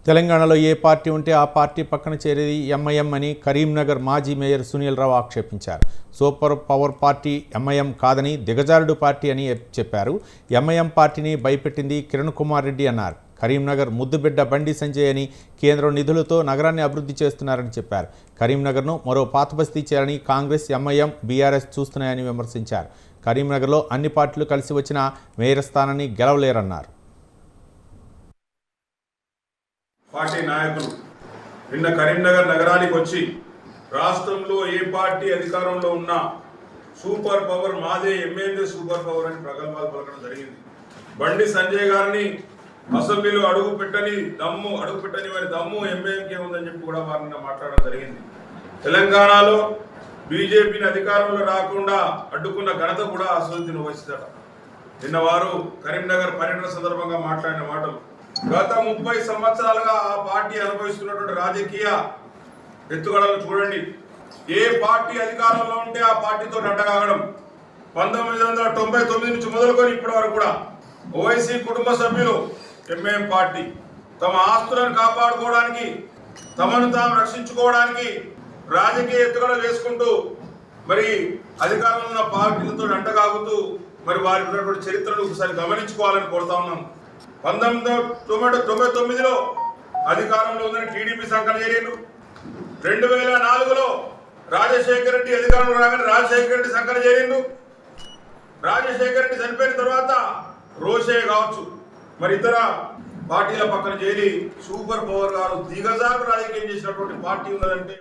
తెలంగాణలో ఏ పార్టీ ఉంటే ఆ పార్టీ పక్కన చేరేది ఎంఐఎం అని కరీంనగర్ మాజీ mayor Sunil Rao ఆక్షేపించారు. Super power party MIM కాదని దిగజారుడు పార్టీ అని చెప్పారు. ఎంఐఎం పార్టీని భయపెట్టింది కిరణ్ కుమార్ రెడ్డి అన్నారు. కరీంనగర్ ముద్దుబిడ్డ బండి సంజయ్ అని కేంద్రం నిధులతో నగరాన్ని అభివృద్ధి చేస్తున్నారని చెప్పారు. కరీంనగర్ను మరో పాతబస్తీ చేయాలని కాంగ్రెస్, ఎంఐఎం, బీఆర్ఎస్ చూస్తున్నాయని విమర్శించారు. కరీంనగర్లో అన్ని పార్టీలు కలిసి వచ్చిన మేయర్ స్థానాన్ని గెలవలేరన్నారు. పార్టీ నాయకులు నిన్న కరీంనగర్ నగరానికి వచ్చి రాష్ట్రంలో ఏ పార్టీ అధికారంలో ఉన్నా సూపర్ పవర్ మాదే, ఎంఏందే సూపర్ పవర్ అని ప్రగల్భాలు పలకడం జరిగింది. బండి సంజయ్ గారిని అసెంబ్లీలో అడుగు పెట్టని వారి దమ్ము ఎంఏఎంకే ఉందని చెప్పి కూడా వారు నిన్న మాట్లాడడం జరిగింది. తెలంగాణలో బీజేపీని అధికారంలో రాకుండా అడ్డుకున్న ఘనత కూడా అసదుద్దీన్ ఓవైసీదట. నిన్న వారు కరీంనగర్ పర్యటన సందర్భంగా మాట్లాడిన మాటలు గత 30 సంవత్సరాలుగా ఆ పార్టీ అనుభవిస్తున్నటువంటి రాజకీయ ఎత్తుగడలు చూడండి. ఏ పార్టీ అధికారంలో ఉంటే ఆ పార్టీతో అంటగాగడం. 1999 నుంచి మొదలుకొని ఇప్పటి వరకు కూడా ఓవైసీ కుటుంబ సభ్యులు ఎంఐఎం పార్టీ తమ ఆస్తులను కాపాడుకోవడానికి, తమను తాము రక్షించుకోవడానికి రాజకీయ ఎత్తుగడలు వేసుకుంటూ మరి అధికారంలో ఉన్న పార్టీలతో అంటగాగుతూ మరి వారికి ఉన్నటువంటి చరిత్రను ఒకసారి గమనించుకోవాలని కోరుతా ఉన్నాం. 1999లో అధికారంలో ఉందని టీడీపీ సంకలనం చేరిండు. 2004లో రాజశేఖర రెడ్డి అధికారంలో రాగానే రాజశేఖర రెడ్డి సంకలనం చేరిండు. రాజశేఖర రెడ్డి చనిపోయిన తర్వాత రోషే కావచ్చు మరి ఇతర పార్టీల పక్కన చేరి సూపర్ పవర్ గారు దిగజారు రాజకీయం చేసినటువంటి పార్టీ ఉన్నదంటే